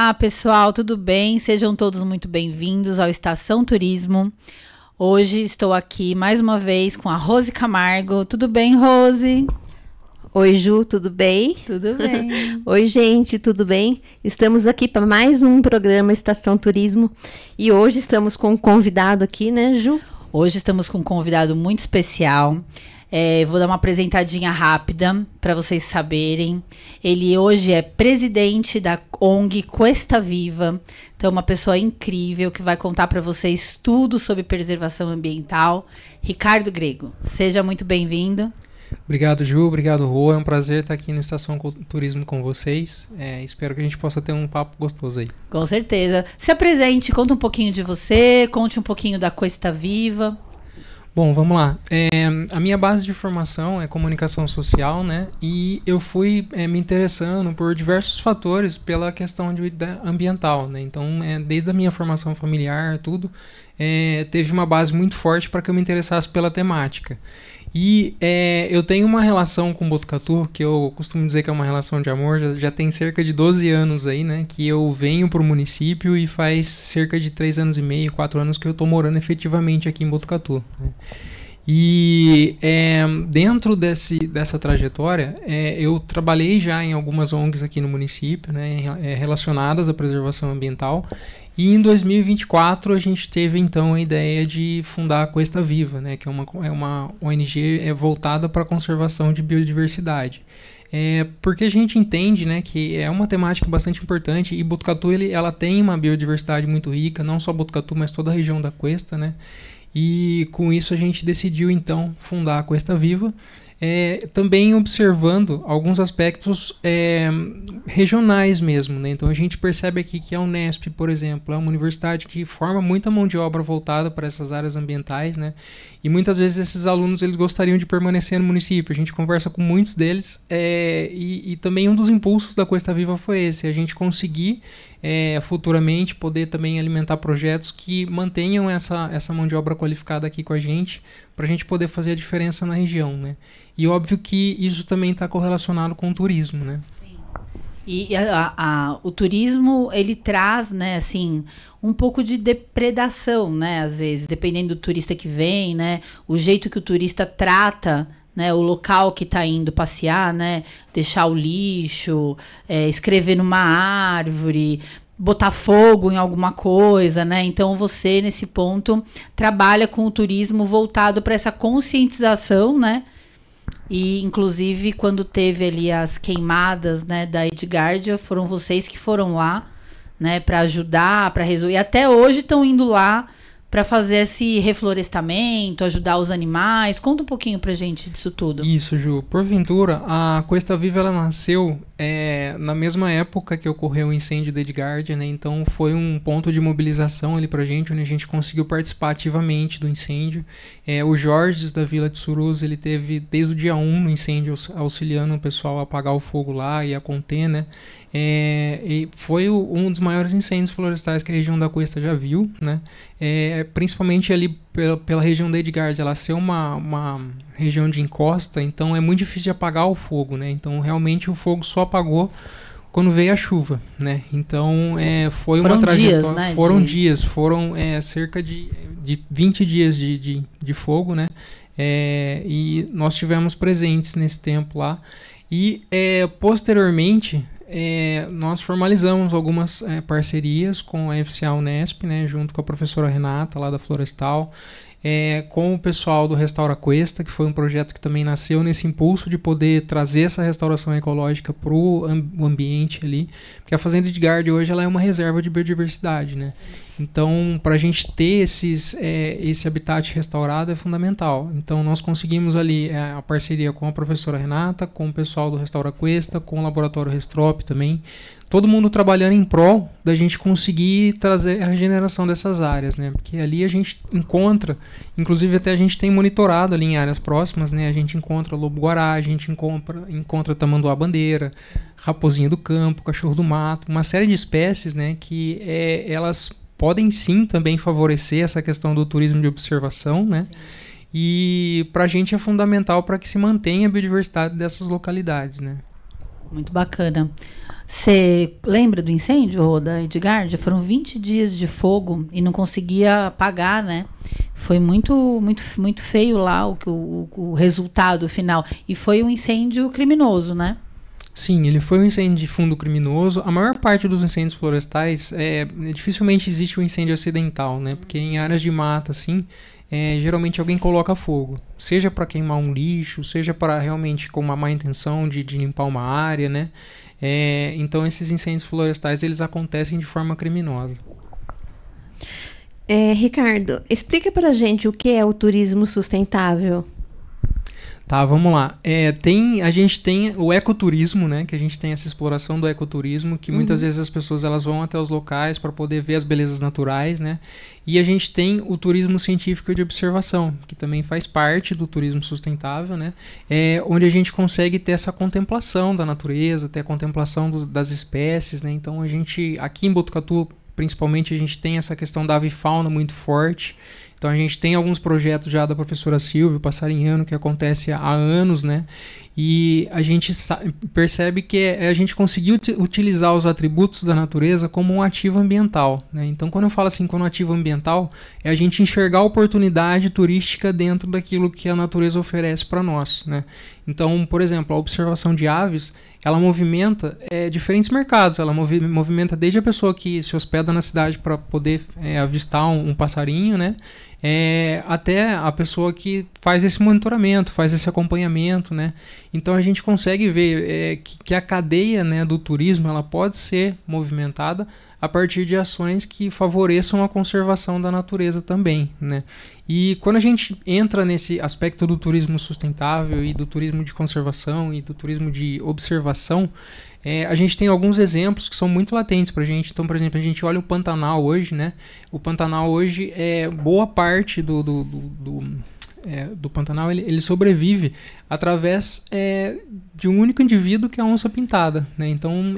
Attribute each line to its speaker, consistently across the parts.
Speaker 1: Olá, pessoal, tudo bem? Sejam todos muito bem-vindos ao Estação Turismo. Hoje estou aqui mais uma vez com a Rose Camargo. Tudo bem, Rose?
Speaker 2: Oi, Ju, tudo bem?
Speaker 1: Tudo bem.
Speaker 2: Oi, gente, tudo bem? Estamos aqui para mais um programa Estação Turismo e hoje estamos com um convidado aqui, né, Ju?
Speaker 1: Hoje estamos com um convidado muito especial. Vou dar uma apresentadinha rápida para vocês saberem. Ele hoje é presidente da ONG Cuesta Viva. Então, uma pessoa incrível que vai contar para vocês tudo sobre preservação ambiental. Ricardo Grego, seja muito bem-vindo.
Speaker 3: Obrigado, Ju. Obrigado, Rô. É um prazer estar aqui no Estação Turismo com vocês. Espero que a gente possa ter um papo gostoso aí.
Speaker 1: Com certeza. Se apresente, conta um pouquinho de você, conte um pouquinho da Cuesta Viva.
Speaker 3: Bom, vamos lá. A minha base de formação é comunicação social, né? E eu fui me interessando por diversos fatores pela questão ambiental, né? Então, desde a minha formação familiar, tudo, teve uma base muito forte para que eu me interessasse pela temática. E eu tenho uma relação com Botucatu, que eu costumo dizer que é uma relação de amor, já tem cerca de 12 anos aí, né? Que eu venho para o município e faz cerca de 3 anos e meio, 4 anos que eu estou morando efetivamente aqui em Botucatu, né? E dentro dessa trajetória, eu trabalhei já em algumas ONGs aqui no município, né? Relacionadas à preservação ambiental. E em 2024 a gente teve então a ideia de fundar a Cuesta Viva, né, que é uma ONG voltada para a conservação de biodiversidade. Porque a gente entende, né, que é uma temática bastante importante e Botucatu ela tem uma biodiversidade muito rica, não só Botucatu, mas toda a região da Cuesta, né? E com isso a gente decidiu então fundar a Cuesta Viva, também observando alguns aspectos regionais mesmo, né? Então a gente percebe aqui que a Unesp, por exemplo, é uma universidade que forma muita mão de obra voltada para essas áreas ambientais, né? E muitas vezes esses alunos eles gostariam de permanecer no município. A gente conversa com muitos deles e também um dos impulsos da Cuesta Viva foi esse, a gente conseguir futuramente poder também alimentar projetos que mantenham essa mão de obra qualificada aqui com a gente, para a gente poder fazer a diferença na região, né? E óbvio que isso também está correlacionado com o turismo, né?
Speaker 1: Sim. E o turismo, ele traz, né, assim, um pouco de depredação, né, às vezes, dependendo do turista que vem, né, o jeito que o turista trata, né, o local que está indo passear, né, deixar o lixo, escrever numa árvore, botar fogo em alguma coisa, né? Então você, nesse ponto, trabalha com o turismo voltado para essa conscientização, né? E, inclusive, quando teve ali as queimadas, né, da Edgardia, foram vocês que foram lá, né, para ajudar, para resolver. E até hoje estão indo lá para fazer esse reflorestamento, ajudar os animais. Conta um pouquinho pra gente disso tudo.
Speaker 3: Isso, Ju. Porventura, a Cuesta Viva ela nasceu na mesma época que ocorreu o incêndio da Edgardia, né? Então foi um ponto de mobilização ali pra gente, onde a gente conseguiu participar ativamente do incêndio. O Jorge da Vila de Surus, ele teve desde o dia 1 no incêndio auxiliando o pessoal a apagar o fogo lá e a conter, né? E foi um dos maiores incêndios florestais que a região da Cuesta já viu, né? Principalmente ali pela região da Edgardia, ela ser uma região de encosta, então é muito difícil de apagar o fogo, né? Então realmente o fogo só apagou quando veio a chuva, né? Então foi uma trajetória.
Speaker 1: Né,
Speaker 3: foram cerca de 20 dias de fogo, né? E nós tivemos presentes nesse tempo lá. E posteriormente nós formalizamos algumas parcerias com a FCA Unesp, né, junto com a professora Renata lá da Florestal, com o pessoal do Restaura Cuesta, que foi um projeto que também nasceu nesse impulso de poder trazer essa restauração ecológica para o ambiente ali, porque a Fazenda Edgardia hoje ela é uma reserva de biodiversidade, né? Então, para a gente ter esse habitat restaurado é fundamental. Então, nós conseguimos ali a parceria com a professora Renata, com o pessoal do Restaura Cuesta, com o Laboratório Restrop também. Todo mundo trabalhando em prol da gente conseguir trazer a regeneração dessas áreas, né? Porque ali a gente encontra, inclusive até a gente tem monitorado ali em áreas próximas, né? A gente encontra lobo-guará, a gente encontra tamanduá-bandeira, raposinha do campo, cachorro do mato, uma série de espécies, né? Que elas podem sim também favorecer essa questão do turismo de observação, né? Sim. E para a gente é fundamental para que se mantenha a biodiversidade dessas localidades, né?
Speaker 1: Muito bacana. Você lembra do incêndio, Rô, da Edgard? Foram 20 dias de fogo e não conseguia apagar, né? Foi muito feio lá o resultado final. E foi um incêndio criminoso, né?
Speaker 3: Sim, ele foi um incêndio de fundo criminoso. A maior parte dos incêndios florestais, dificilmente existe um incêndio acidental, né? Porque em áreas de mata, assim, geralmente alguém coloca fogo. Seja para queimar um lixo, seja para realmente com uma má intenção de limpar uma área, né? Então esses incêndios florestais, eles acontecem de forma criminosa.
Speaker 2: Ricardo, explica pra gente o que é o turismo sustentável.
Speaker 3: Tá, vamos lá. A gente tem o ecoturismo, né? Que a gente tem essa exploração do ecoturismo, que muitas vezes as pessoas elas vão até os locais para poder ver as belezas naturais, né? E a gente tem o turismo científico de observação, que também faz parte do turismo sustentável, né? Onde a gente consegue ter essa contemplação da natureza, ter a contemplação das espécies, né? Então a gente, aqui em Botucatu, principalmente, a gente tem essa questão da avifauna muito forte. Então a gente tem alguns projetos já da professora Silvia Passarinhano que acontece há anos, né? E a gente percebe que a gente conseguiu utilizar os atributos da natureza como um ativo ambiental, né? Então quando eu falo assim como ativo ambiental, é a gente enxergar a oportunidade turística dentro daquilo que a natureza oferece para nós, né? Então, por exemplo, a observação de aves, ela movimenta diferentes mercados. Ela movimenta desde a pessoa que se hospeda na cidade para poder avistar um passarinho, né? Até a pessoa que faz esse monitoramento, faz esse acompanhamento, né? Então a gente consegue ver que a cadeia, né, do turismo ela pode ser movimentada a partir de ações que favoreçam a conservação da natureza também, né? E quando a gente entra nesse aspecto do turismo sustentável e do turismo de conservação e do turismo de observação, a gente tem alguns exemplos que são muito latentes para a gente. Então, por exemplo, a gente olha o Pantanal hoje, né? O Pantanal hoje, boa parte do Pantanal ele sobrevive através de um único indivíduo que é a onça-pintada, né? Então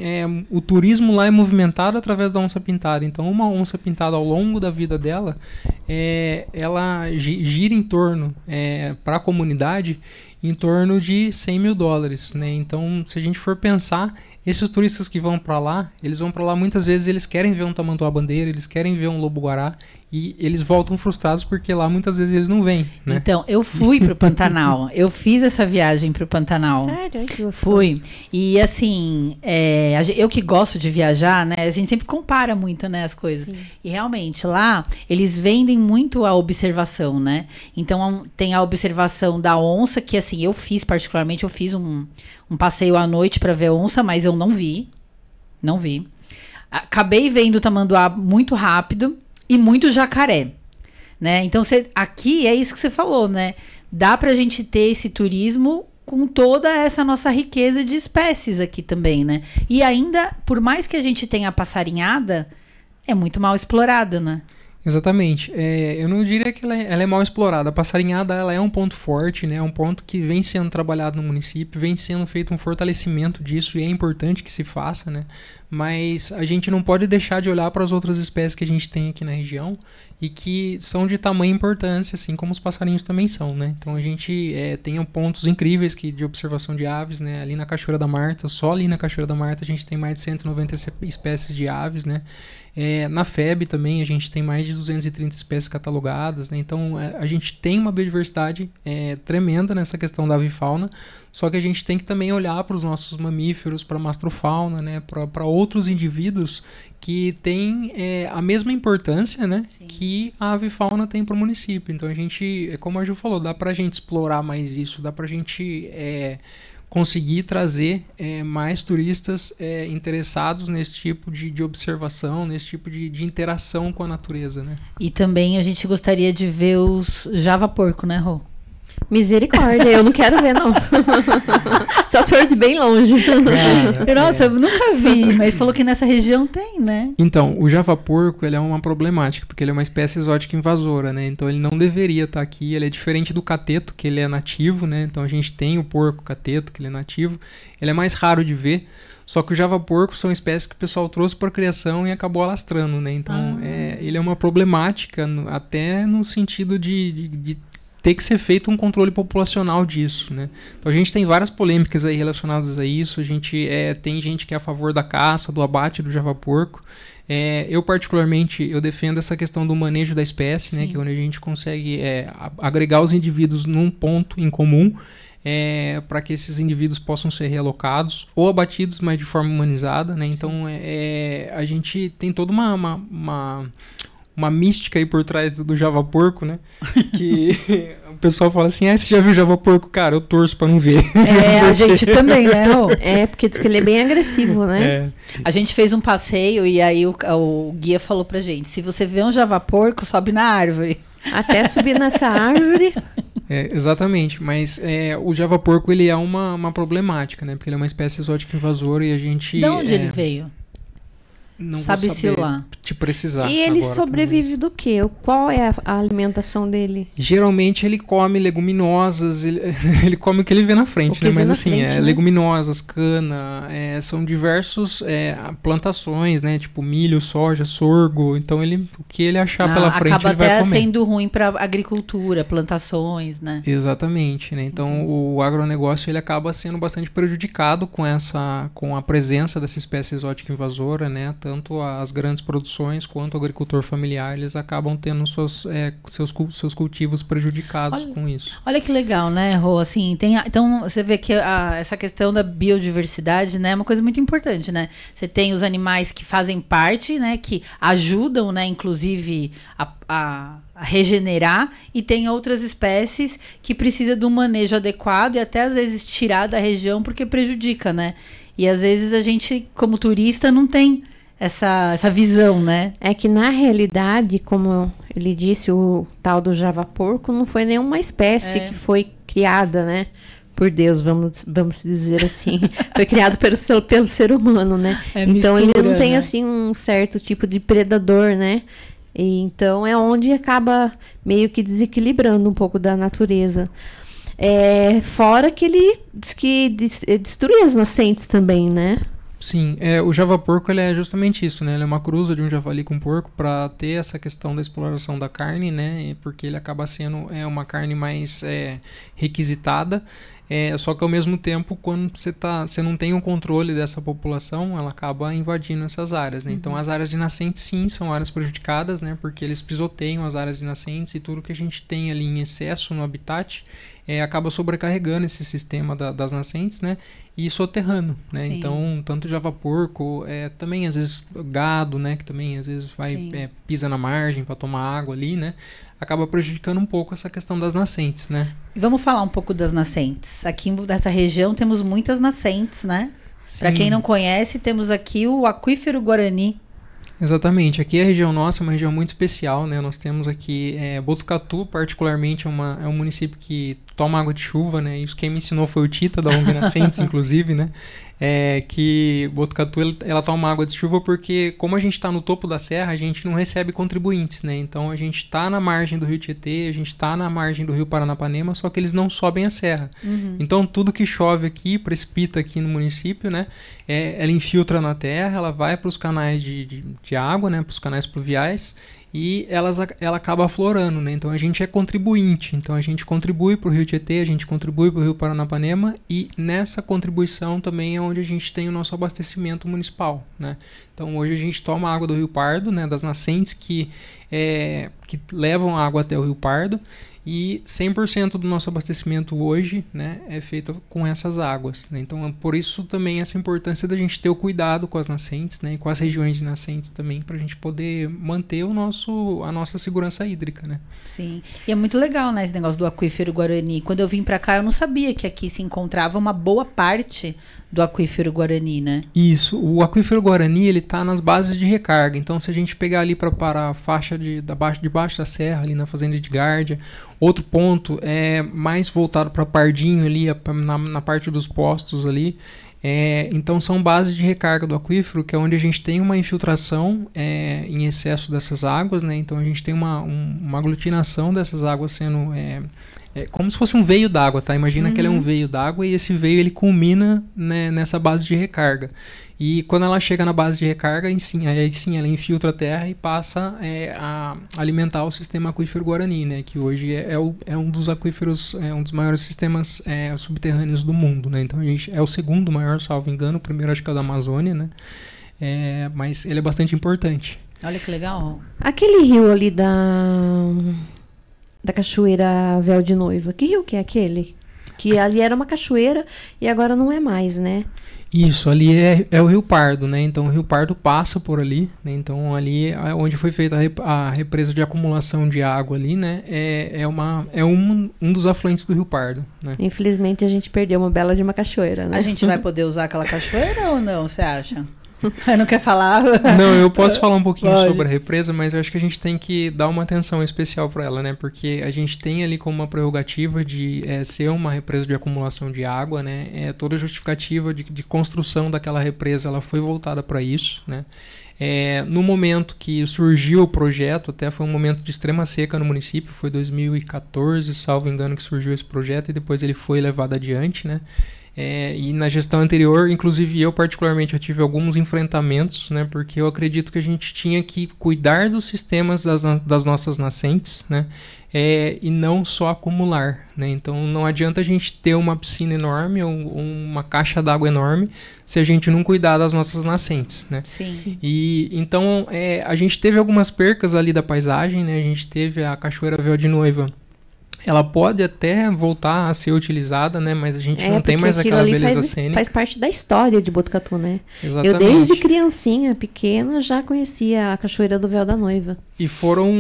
Speaker 3: o turismo lá é movimentado através da onça-pintada. Então uma onça-pintada ao longo da vida dela ela gira em torno para a comunidade em torno de $100 mil, né? Então se a gente for pensar, esses turistas que vão para lá, eles vão para lá muitas vezes, eles querem ver um tamanduá-bandeira, eles querem ver um lobo-guará e eles voltam frustrados porque lá muitas vezes eles não vêm, né?
Speaker 1: Então, eu fui pro Pantanal, eu fiz essa viagem pro Pantanal.
Speaker 2: Sério? Que gostoso.
Speaker 1: Fui. E assim, eu que gosto de viajar, né? A gente sempre compara muito, né, as coisas. Sim. E realmente, lá, eles vendem muito a observação, né? Então, tem a observação da onça, que assim, eu fiz um passeio à noite para ver onça, mas eu não vi. Não vi. Acabei vendo o tamanduá muito rápido e muito jacaré, né? Então, aqui é isso que você falou, né? Dá pra gente ter esse turismo com toda essa nossa riqueza de espécies aqui também, né? E ainda, por mais que a gente tenha a passarinhada, é muito mal explorado, né?
Speaker 3: Exatamente. Eu não diria que ela é mal explorada. A passarinhada ela é um ponto forte, né? É um ponto que vem sendo trabalhado no município, vem sendo feito um fortalecimento disso e é importante que se faça, né? Mas a gente não pode deixar de olhar para as outras espécies que a gente tem aqui na região e que são de tamanha importância, assim como os passarinhos também são, né? Então a gente tem pontos incríveis de observação de aves, né? Ali na Cachoeira da Marta, só ali na Cachoeira da Marta a gente tem mais de 190 espécies de aves, né? Na FEB também a gente tem mais de 230 espécies catalogadas, né? Então a gente tem uma biodiversidade tremenda nessa questão da avifauna, só que a gente tem que também olhar para os nossos mamíferos, para a mastrofauna, né? Para outros indivíduos que têm a mesma importância, né? Que a avifauna tem para o município. Então a gente, como a Ju falou, dá para a gente explorar mais isso, dá para a gente conseguir trazer mais turistas interessados nesse tipo de observação, nesse tipo de interação com a natureza, né?
Speaker 1: E também a gente gostaria de ver os java-porco, né, Rô?
Speaker 2: Misericórdia, eu não quero ver, não. Só se for de bem longe.
Speaker 1: Nossa, eu nunca vi, mas falou que nessa região tem, né?
Speaker 3: Então, o java-porco, ele é uma problemática, porque ele é uma espécie exótica invasora, né? Então ele não deveria estar aqui, ele é diferente do cateto, que ele é nativo, né? Então a gente tem o porco cateto, que ele é nativo, ele é mais raro de ver, só que o java-porco são espécies que o pessoal trouxe para criação e acabou alastrando, né? Então ele é uma problemática, até no sentido de ter que ser feito um controle populacional disso, né? Então a gente tem várias polêmicas aí relacionadas a isso. A gente tem gente que é a favor da caça, do abate do javaporco. Eu particularmente eu defendo essa questão do manejo da espécie, né? Que é onde a gente consegue agregar os indivíduos num ponto em comum, para que esses indivíduos possam ser realocados ou abatidos, mas de forma humanizada, né? Então a gente tem toda uma mística aí por trás do javaporco, né? Que o pessoal fala assim, você já viu o javaporco? Cara, eu torço pra não ver.
Speaker 1: A gente também, né, Rô?
Speaker 2: Porque diz que ele é bem agressivo, né?
Speaker 1: A gente fez um passeio e aí o guia falou pra gente, se você vê um javaporco, sobe na árvore.
Speaker 2: Até subir nessa árvore...
Speaker 3: Exatamente, mas o javaporco ele é uma problemática, né? Porque ele é uma espécie exótica invasora e a gente...
Speaker 1: De onde ele veio?
Speaker 3: Não
Speaker 1: Sabe-se
Speaker 3: vou saber
Speaker 1: lá.
Speaker 3: te precisar.
Speaker 2: E ele
Speaker 3: agora,
Speaker 2: sobrevive do quê? Qual é a alimentação dele?
Speaker 3: Geralmente ele come leguminosas, ele come o que ele vê na frente, né? Mas assim, né? Leguminosas, cana, são diversos plantações, né? Tipo milho, soja, sorgo. Então o que ele achar pela frente ele vai comer.
Speaker 1: Acaba até sendo ruim para agricultura, plantações, né?
Speaker 3: Exatamente, né? Então o agronegócio ele acaba sendo bastante prejudicado com a presença dessa espécie exótica invasora, né? Tanto as grandes produções quanto o agricultor familiar, eles acabam tendo seus cultivos prejudicados com isso.
Speaker 1: Olha que legal, né, Rô? Assim, então você vê que essa questão da biodiversidade, né, é uma coisa muito importante, né? Você tem os animais que fazem parte, né, que ajudam, né, inclusive a regenerar, e tem outras espécies que precisam de um manejo adequado e até às vezes tirar da região porque prejudica, né? E às vezes a gente, como turista, não tem essa visão, né? É
Speaker 2: que na realidade, como ele disse, o tal do javaporco não foi nenhuma espécie que foi criada, né? Por Deus, vamos dizer assim. Foi criado pelo ser humano, né? Então ele não tem, né, assim, um certo tipo de predador, né? E então é onde acaba meio que desequilibrando um pouco da natureza. Fora que ele diz que destruía as nascentes também, né?
Speaker 3: Sim, o javaporco ele é justamente isso, né? Ele é uma cruza de um javali com porco para ter essa questão da exploração da carne, né? Porque ele acaba sendo uma carne mais requisitada. Só que ao mesmo tempo, quando você não tem um controle dessa população, ela acaba invadindo essas áreas, né? Então as áreas de nascentes sim são áreas prejudicadas, né? Porque eles pisoteiam as áreas de nascentes e tudo que a gente tem ali em excesso no habitat acaba sobrecarregando esse sistema das nascentes, né? E soterrando, né? Sim. Então tanto javaporco, também às vezes gado, né? Que também às vezes pisa na margem para tomar água ali, né? Acaba prejudicando um pouco essa questão das nascentes, né?
Speaker 1: Vamos falar um pouco das nascentes. Aqui nessa região temos muitas nascentes, né? Para quem não conhece, temos aqui o Aquífero Guarani.
Speaker 3: Exatamente. Aqui a região nossa é uma região muito especial, né? Nós temos aqui Botucatu, particularmente, é um município que toma água de chuva, né? Isso quem me ensinou foi o Tita, da ONG Nascentes, inclusive, né? Que Botucatu ela toma água de chuva porque, como a gente está no topo da serra, a gente não recebe contribuintes, né? Então a gente está na margem do Rio Tietê, a gente está na margem do Rio Paranapanema, só que eles não sobem a serra. Então tudo que chove aqui, precipita aqui no município, né? Ela infiltra na terra, ela vai para os canais de água, né? Para os canais pluviais. E ela acaba aflorando, né? Então a gente é contribuinte, então a gente contribui para o Rio Tietê, a gente contribui para o Rio Paranapanema, e nessa contribuição também é onde a gente tem o nosso abastecimento municipal, né? Então hoje a gente toma água do Rio Pardo, né? Das nascentes que levam água até o Rio Pardo, e 100% do nosso abastecimento hoje, né, é feito com essas águas, né? Então por isso também essa importância da gente ter o cuidado com as nascentes, né, e com as regiões de nascentes também, para a gente poder manter a nossa segurança hídrica, né?
Speaker 1: Sim, e é muito legal, né, esse negócio do Aquífero Guarani. Quando eu vim para cá eu não sabia que aqui se encontrava uma boa parte do Aquífero Guarani, né?
Speaker 3: Isso, o Aquífero Guarani ele tá nas bases de recarga. Então se a gente pegar ali para a faixa de baixo da serra, ali na fazenda de Gárdia, outro ponto é mais voltado para Pardinho ali, na parte dos postos ali. Então são bases de recarga do aquífero, que é onde a gente tem uma infiltração em excesso dessas águas, né? Então a gente tem uma aglutinação dessas águas sendo é como se fosse um veio d'água, tá? Imagina que ele é um veio d'água e esse veio ele culmina, né, nessa base de recarga. E quando ela chega na base de recarga, aí sim ela infiltra a terra e passa a alimentar o sistema aquífero Guarani, né? Que hoje é um dos aquíferos, um dos maiores sistemas subterrâneos do mundo, né? Então a gente é o segundo maior, salvo engano, o primeiro acho que é o da Amazônia, né? Mas ele é bastante importante.
Speaker 1: Olha que legal.
Speaker 2: Aquele rio ali da Cachoeira Véu de Noiva, que rio que é aquele? Que ali era uma cachoeira e agora não é mais, né?
Speaker 3: Isso, ali é o Rio Pardo, né? Então o Rio Pardo passa por ali, né? Então ali é onde foi feita a represa de acumulação de água ali, né? É um dos afluentes do Rio Pardo, né?
Speaker 2: Infelizmente a gente perdeu uma bela de uma cachoeira, né?
Speaker 1: A gente vai poder usar aquela cachoeira ou não, você acha? Não quer falar?
Speaker 3: Não, eu posso falar um pouquinho
Speaker 1: Pode.
Speaker 3: sobre a represa, mas eu acho que a gente tem que dar uma atenção especial para ela, né? Porque a gente tem ali como uma prerrogativa de ser uma represa de acumulação de água, né? Toda a justificativa de construção daquela represa, ela foi voltada para isso, né? No momento que surgiu o projeto, até foi um momento de extrema seca no município, foi 2014, salvo engano, que surgiu esse projeto e depois ele foi levado adiante, né? E na gestão anterior, inclusive eu particularmente, eu tive alguns enfrentamentos, né, porque eu acredito que a gente tinha que cuidar dos sistemas das nossas nascentes, né, e não só acumular, né. Então não adianta a gente ter uma piscina enorme ou uma caixa d'água enorme se a gente não cuidar das nossas nascentes, né.
Speaker 1: Sim.
Speaker 3: E então a gente teve algumas percas ali da paisagem, né, a gente teve a Cachoeira Véu de Noiva. Ela pode até voltar a ser utilizada, né? Mas a gente não tem mais aquela beleza cênica.
Speaker 2: Faz parte da história de Botucatu, né?
Speaker 3: Exatamente.
Speaker 2: Eu desde criancinha, pequena, já conhecia a Cachoeira do Véu da Noiva.
Speaker 3: E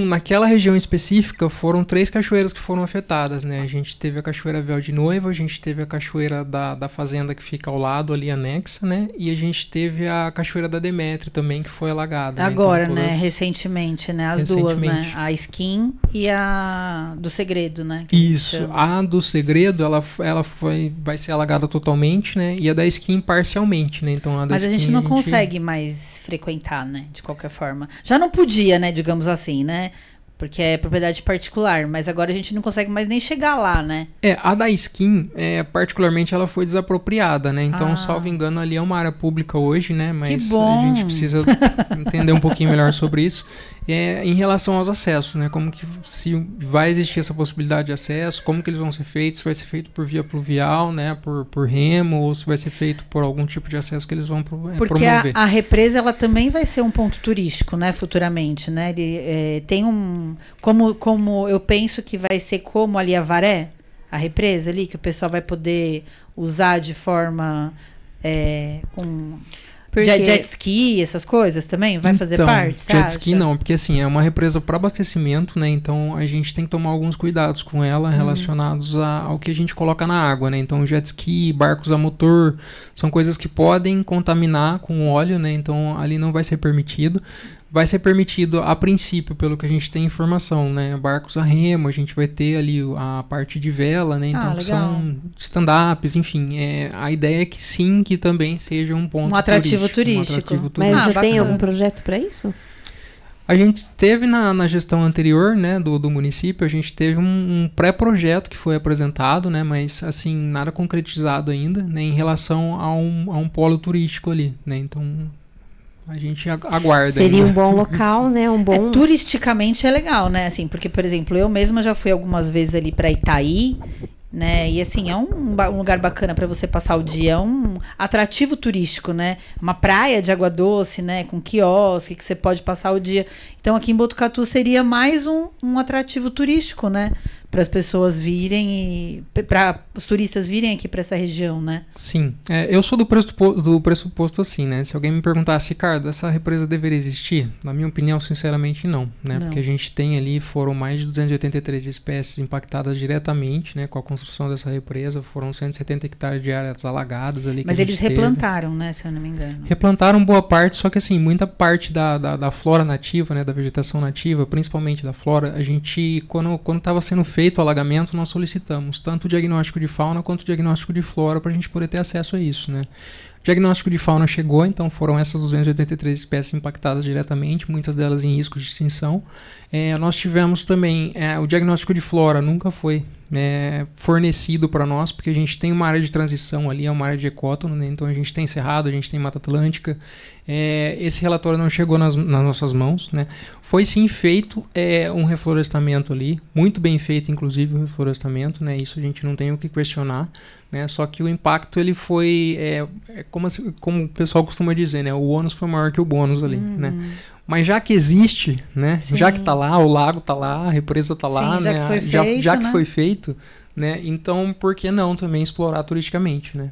Speaker 3: naquela região específica, foram 3 cachoeiras que foram afetadas, né? A gente teve a Cachoeira Véu de Noiva, a gente teve a Cachoeira da Fazenda que fica ao lado, ali anexa, né? E a gente teve a Cachoeira da Demétria também, que foi alagada.
Speaker 1: Agora,
Speaker 3: né? Então,
Speaker 1: recentemente, né? As duas, né? A Skin e a do Segredo, né?
Speaker 3: Isso, a do Segredo, ela vai ser alagada totalmente, né? E a da Skin parcialmente, né? Então,
Speaker 1: Mas a gente não consegue mais frequentar, né? De qualquer forma. Já não podia, né? Digamos assim, né? Porque é propriedade particular, mas agora a gente não consegue mais nem chegar lá, né?
Speaker 3: A da Skin, particularmente, ela foi desapropriada, né? Então, salvo engano, ali é uma área pública hoje, né? Mas
Speaker 1: que bom.
Speaker 3: A gente precisa entender um pouquinho melhor sobre isso. Em relação aos acessos, né? Como que se vai existir essa possibilidade de acesso, como que eles vão ser feitos, se vai ser feito por via pluvial, né? Por remo, ou se vai ser feito por algum tipo de acesso que eles vão promover.
Speaker 1: Porque a represa, ela também vai ser um ponto turístico, né? Futuramente, né? Ele tem como eu penso que vai ser como ali a Varé, a represa ali, que o pessoal vai poder usar de forma com... Jet ski, essas coisas também? Vai fazer parte?
Speaker 3: Jet ski não, porque assim, é uma represa para abastecimento, né? Então a gente tem que tomar alguns cuidados com ela relacionados ao que a gente coloca na água, né? Então jet ski, barcos a motor, são coisas que podem contaminar com óleo, né? Então ali não vai ser permitido. Vai ser permitido, a princípio, pelo que a gente tem informação, né? Barcos a remo, a gente vai ter ali a parte de vela, né? Então são stand-ups, enfim. A ideia é que sim, que também seja um ponto
Speaker 1: atrativo turístico.
Speaker 2: Mas já tem algum projeto para isso?
Speaker 3: A gente teve na gestão anterior, né, do município, a gente teve um pré-projeto que foi apresentado, né, mas assim, nada concretizado ainda, né, em relação a um polo turístico ali, né? Então... a gente aguarda.
Speaker 2: Seria um bom local, né?
Speaker 1: Turisticamente é legal, né? Assim, porque, por exemplo, eu mesma já fui algumas vezes ali para Itaí, né? E assim, é um lugar bacana para você passar o dia, é um atrativo turístico, né? Uma praia de água doce, né? Com quiosque que você pode passar o dia. Então, aqui em Botucatu seria mais um atrativo turístico, né? Para as pessoas virem e para os turistas virem aqui para essa região, né?
Speaker 3: Sim, eu sou do pressuposto assim, né? Se alguém me perguntasse, Ricardo, essa represa deveria existir? Na minha opinião, sinceramente, não, né? Não. Porque a gente tem ali, foram mais de 283 espécies impactadas diretamente, né? Com a construção dessa represa, foram 170 hectares de áreas alagadas ali.
Speaker 1: Mas eles replantaram, né? Se eu não me engano.
Speaker 3: Replantaram boa parte, só que assim, muita parte da flora nativa, né? Da vegetação nativa, principalmente da flora, a gente, quando estava sendo feito o alagamento, nós solicitamos tanto o diagnóstico de fauna quanto o diagnóstico de flora para a gente poder ter acesso a isso, né? O diagnóstico de fauna chegou, então foram essas 283 espécies impactadas diretamente, muitas delas em risco de extinção. Nós tivemos também, o diagnóstico de flora nunca foi fornecido para nós, porque a gente tem uma área de transição ali, é uma área de ecótono, né? Então a gente tem Cerrado, a gente tem Mata Atlântica. Esse relatório não chegou nas nossas mãos, né? Foi sim feito um reflorestamento ali, muito bem feito inclusive o reflorestamento, né? Isso a gente não tem o que questionar, né? Só que o impacto ele foi, como o pessoal costuma dizer, né? O ônus foi maior que o bônus ali, né? Mas já que existe, né?
Speaker 1: Sim.
Speaker 3: Já que está lá, o lago está lá, a represa está lá,
Speaker 1: sim, já
Speaker 3: né?
Speaker 1: que foi feito,
Speaker 3: já que
Speaker 1: né?
Speaker 3: foi feito, né? Então, por que não também explorar turisticamente, né?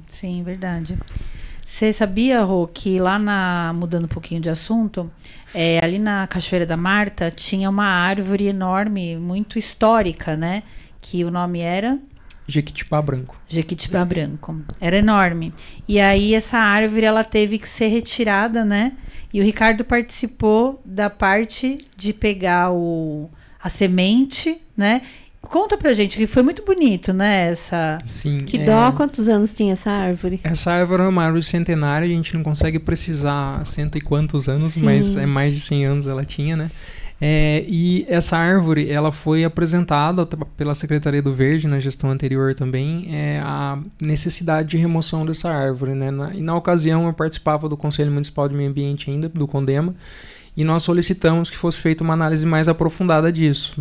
Speaker 1: Sim, verdade. Você sabia, Rô, que lá mudando um pouquinho de assunto, ali na Cachoeira da Marta tinha uma árvore enorme, muito histórica, né? Que o nome era...
Speaker 3: Jequitibá branco.
Speaker 1: Jequitibá branco. Era enorme. E aí essa árvore, ela teve que ser retirada, né? E o Ricardo participou da parte de pegar a semente, né? Conta pra gente, que foi muito bonito, né?
Speaker 3: Sim.
Speaker 2: Que dó, quantos anos tinha essa árvore?
Speaker 3: Essa árvore é uma árvore centenária, a gente não consegue precisar cento e quantos anos,
Speaker 2: Sim.
Speaker 3: mas mais de 100 anos ela tinha, né? E essa árvore, ela foi apresentada pela Secretaria do Verde, na gestão anterior também, a necessidade de remoção dessa árvore, né? E na ocasião eu participava do Conselho Municipal de Meio Ambiente ainda, do CONDEMA, e nós solicitamos que fosse feita uma análise mais aprofundada disso,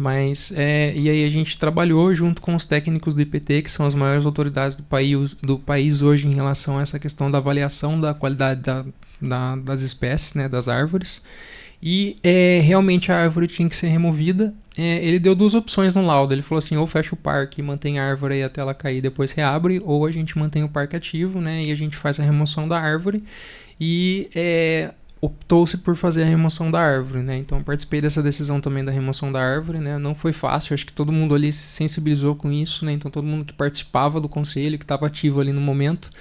Speaker 3: e aí a gente trabalhou junto com os técnicos do IPT, que são as maiores autoridades do país hoje em relação a essa questão da avaliação da qualidade das espécies, né, das árvores. E realmente a árvore tinha que ser removida. Ele deu duas opções no laudo. Ele falou assim, ou fecha o parque e mantém a árvore aí até ela cair e depois reabre, ou a gente mantém o parque ativo, né, e a gente faz a remoção da árvore. E optou-se por fazer a remoção da árvore, né? Então eu participei dessa decisão também da remoção da árvore, né? Não foi fácil, acho que todo mundo ali se sensibilizou com isso, né? Então todo mundo que participava do conselho, que estava ativo ali no momento,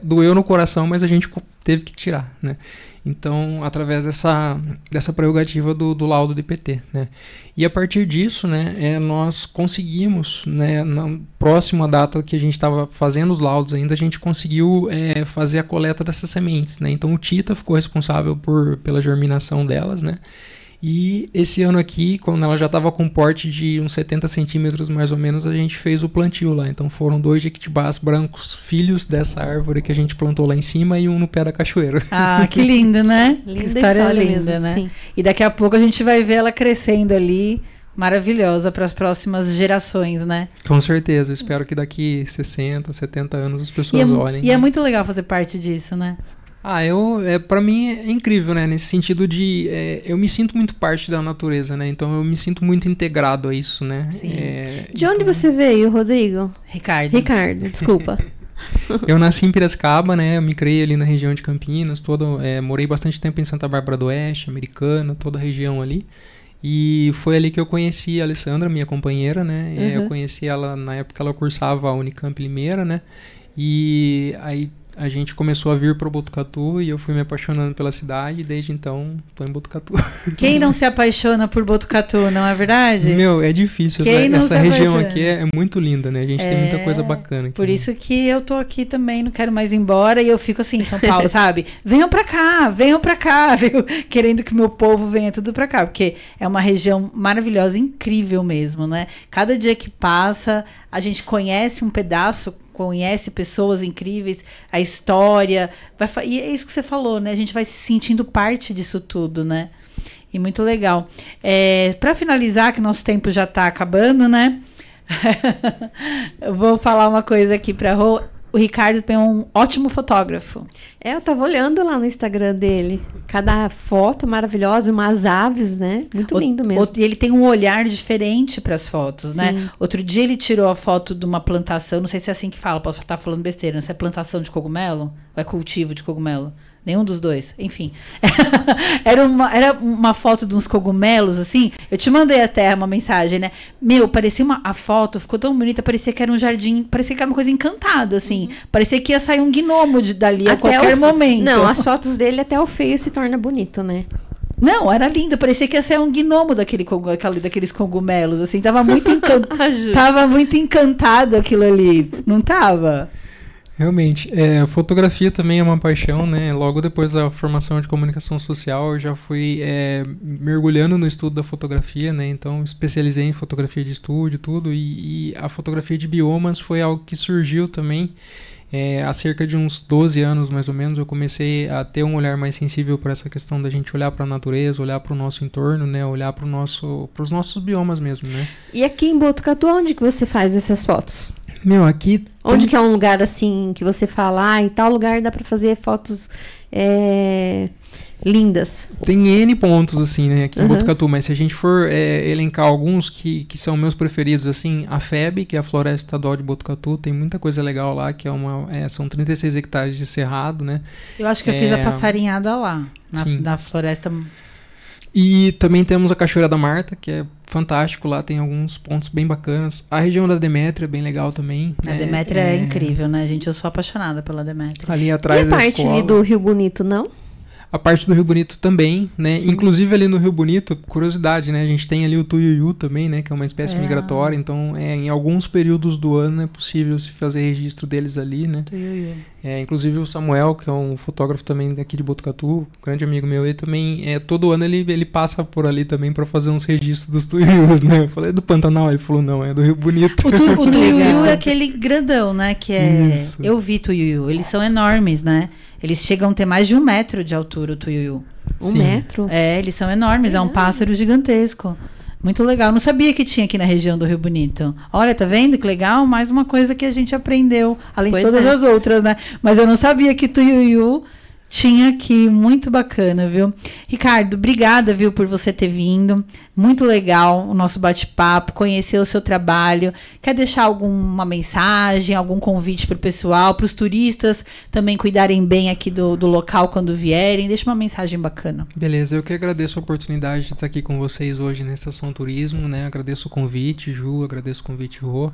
Speaker 3: doeu no coração, mas a gente teve que tirar, né? Então, através dessa prerrogativa do laudo do IPT, né? E a partir disso, né, nós conseguimos, né, na próxima data que a gente estava fazendo os laudos ainda, a gente conseguiu fazer a coleta dessas sementes, né? Então, o Tita ficou responsável pela germinação delas, né? E esse ano aqui, quando ela já estava com porte de uns 70 centímetros mais ou menos, a gente fez o plantio lá. Então foram 2 jequitibás brancos, filhos dessa árvore que a gente plantou lá em cima, e um no pé da cachoeira.
Speaker 1: Ah, que lindo, né?
Speaker 2: Linda
Speaker 1: que história linda,
Speaker 2: mesmo,
Speaker 1: né?
Speaker 2: Sim.
Speaker 1: E daqui a pouco a gente vai ver ela crescendo ali, maravilhosa para as próximas gerações, né?
Speaker 3: Com certeza, eu espero que daqui 60, 70 anos as pessoas olhem.
Speaker 1: E é muito legal fazer parte disso, né?
Speaker 3: Pra mim é incrível, né? Nesse sentido de... eu me sinto muito parte da natureza, né? Então eu me sinto muito integrado a isso, né?
Speaker 1: Sim.
Speaker 2: De onde você veio, Rodrigo?
Speaker 1: Ricardo,
Speaker 2: desculpa.
Speaker 3: Eu nasci em Piracicaba, né? Eu me criei ali na região de Campinas, morei bastante tempo em Santa Bárbara do Oeste, Americana, toda a região ali. E foi ali que eu conheci a Alessandra, minha companheira, né?
Speaker 2: Uhum.
Speaker 3: Eu conheci ela, na época ela cursava a Unicamp Limeira, né? E aí a gente começou a vir para Botucatu e eu fui me apaixonando pela cidade, e desde então tô em Botucatu.
Speaker 1: Quem não se apaixona por Botucatu, não é verdade?
Speaker 3: Meu, é difícil. Essa região aqui é muito linda, né? A gente tem muita coisa bacana aqui.
Speaker 1: Por isso que eu tô aqui também, não quero mais ir embora, e eu fico assim em São Paulo, sabe? Venham pra cá, querendo que meu povo venha tudo pra cá, porque é uma região maravilhosa, incrível mesmo, né? Cada dia que passa, a gente conhece um pedaço, conhece pessoas incríveis, a história, e é isso que você falou, né? A gente vai se sentindo parte disso tudo, né? E muito legal. Para finalizar, que nosso tempo já está acabando, né? Eu vou falar uma coisa aqui para Rô. O Ricardo é um ótimo fotógrafo.
Speaker 2: Eu tava olhando lá no Instagram dele. Cada foto maravilhosa, umas aves, né? Muito lindo mesmo.
Speaker 1: E ele tem um olhar diferente para as fotos,
Speaker 2: Sim.
Speaker 1: né? Outro dia ele tirou a foto de uma plantação, não sei se é assim que fala, posso estar falando besteira, não sei se é plantação de cogumelo ou é cultivo de cogumelo. Nenhum dos dois, enfim. Era uma foto de uns cogumelos, assim. Eu te mandei até uma mensagem, né? Meu, parecia a foto ficou tão bonita, parecia que era um jardim, parecia que era uma coisa encantada, assim. Parecia que ia sair um gnomo dali a qualquer momento.
Speaker 2: Não, as fotos dele até o feio se torna bonito, né?
Speaker 1: Não, era lindo, parecia que ia ser um gnomo daqueles cogumelos, assim. Tava muito encantado aquilo ali, não tava?
Speaker 3: Realmente, a fotografia também é uma paixão, né? Logo depois da formação de comunicação social, eu já fui mergulhando no estudo da fotografia, né? Então, especializei em fotografia de estúdio, tudo, e a fotografia de biomas foi algo que surgiu também. Há cerca de uns 12 anos, mais ou menos, eu comecei a ter um olhar mais sensível para essa questão da gente olhar para a natureza, olhar para o nosso entorno, né? Olhar para os nossos biomas mesmo, né?
Speaker 2: E aqui em Botucatu, onde que você faz essas fotos?
Speaker 3: Meu, aqui...
Speaker 2: Onde que é um lugar assim que você fala, em tal lugar dá pra fazer fotos lindas?
Speaker 3: Tem N pontos, assim, né, aqui em Botucatu, mas se a gente for elencar alguns que são meus preferidos, assim, a FEB, que é a Floresta Estadual de Botucatu, tem muita coisa legal lá, que são 36 hectares de cerrado, né?
Speaker 1: Eu acho que eu fiz a passarinhada lá, na floresta...
Speaker 3: E também temos a Cachoeira da Marta, que é fantástico, lá tem alguns pontos bem bacanas. A região da Demétria é bem legal também.
Speaker 1: A Demétria é incrível, né, gente? Eu sou apaixonada pela Demétria.
Speaker 3: Ali atrás
Speaker 2: da escola. E a parte ali do Rio Bonito, não?
Speaker 3: A parte do Rio Bonito também, né? Sim. Inclusive ali no Rio Bonito, curiosidade, né? A gente tem ali o tuiuiu também, né? Que é uma espécie migratória, então em alguns períodos do ano é possível se fazer registro deles ali, né? Tuiuiu. Inclusive o Samuel, que é um fotógrafo também daqui de Botucatu, grande amigo meu, ele também, todo ano ele passa por ali também para fazer uns registros dos tuiuius, né? Eu falei, é do Pantanal? Ele falou, não, é do Rio Bonito.
Speaker 1: O tuiuiu é aquele grandão, né? Que é... Isso. Eu vi tuiuiu, eles são enormes, né? Eles chegam a ter mais de 1 metro de altura, o tuiuiu.
Speaker 2: 1 metro?
Speaker 1: Eles são enormes, é um pássaro gigantesco. Muito legal. Não sabia que tinha aqui na região do Rio Bonito. Olha, tá vendo que legal? Mais uma coisa que a gente aprendeu, além de todas as outras, né? Mas eu não sabia que tuiuiu tinha aqui. Muito bacana, viu? Ricardo, obrigada, viu, por você ter vindo. Muito legal o nosso bate-papo, conhecer o seu trabalho. Quer deixar alguma mensagem, algum convite para o pessoal, para os turistas também cuidarem bem aqui do local quando vierem? Deixa uma mensagem bacana.
Speaker 3: Beleza, eu que agradeço a oportunidade de estar aqui com vocês hoje na Estação Turismo, né? Agradeço o convite, Ju, agradeço o convite, Rô.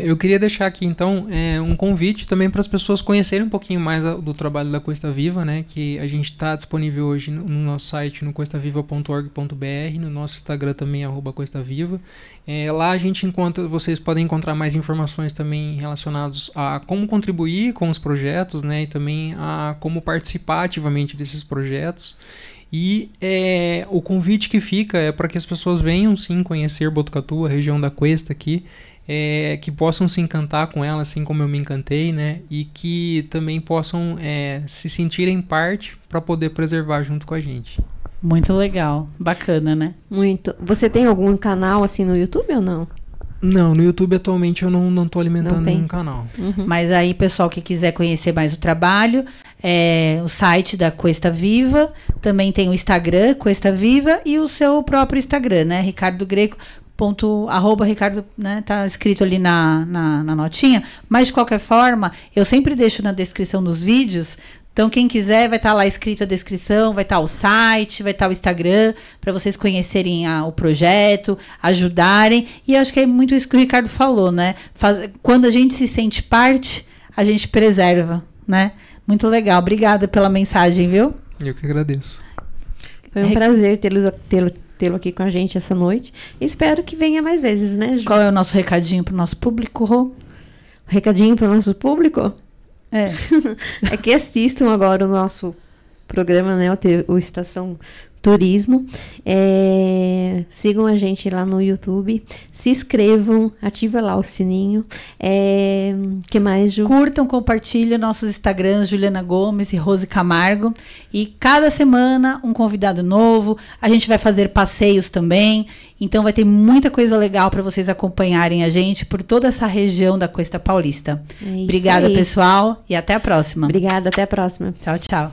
Speaker 3: Eu queria deixar aqui, então, um convite também para as pessoas conhecerem um pouquinho mais do trabalho da Cuesta Viva, né? Que a gente está disponível hoje no nosso site, no cuestaviva.org.br, no nosso Instagram também, @cuestaviva. Lá vocês podem encontrar mais informações também relacionadas a como contribuir com os projetos, né? E também a como participar ativamente desses projetos. E o convite que fica é para que as pessoas venham sim conhecer Botucatu, a região da Cuesta aqui, que possam se encantar com ela, assim como eu me encantei, né? E que também possam se sentirem parte para poder preservar junto com a gente.
Speaker 1: Muito legal, bacana, né?
Speaker 2: Muito. Você tem algum canal assim no YouTube ou não?
Speaker 3: Não, no YouTube atualmente eu não tô alimentando nenhum canal.
Speaker 1: Uhum. Mas aí, pessoal que quiser conhecer mais o trabalho, o site da Cuesta Viva, também tem o Instagram, Cuesta Viva, e o seu próprio Instagram, né? Ricardo Greco. @Ricardo, né, tá escrito ali na notinha, mas de qualquer forma, eu sempre deixo na descrição dos vídeos, então quem quiser vai estar lá escrito a descrição, vai estar o site, vai estar o Instagram, para vocês conhecerem o projeto, ajudarem, e acho que é muito isso que o Ricardo falou, né, quando a gente se sente parte, a gente preserva, né, muito legal, obrigada pela mensagem, viu?
Speaker 3: Eu que agradeço.
Speaker 2: Foi um prazer tê-lo aqui com a gente essa noite. Espero que venha mais vezes, né, Ju?
Speaker 1: Qual é o nosso recadinho para o nosso público, Rô?
Speaker 2: Recadinho para o nosso público? É que assistam agora o nosso programa, né, o Estação Turismo. Sigam a gente lá no YouTube. Se inscrevam, ativa lá o sininho. Que mais, Ju?
Speaker 1: Curtam, compartilhem nossos Instagrams, Juliana Gomes e Rose Camargo. E cada semana um convidado novo. A gente vai fazer passeios também. Então vai ter muita coisa legal para vocês acompanharem a gente por toda essa região da Cuesta Paulista. Obrigada, pessoal, e até a próxima.
Speaker 2: Obrigada, até a próxima.
Speaker 1: Tchau, tchau.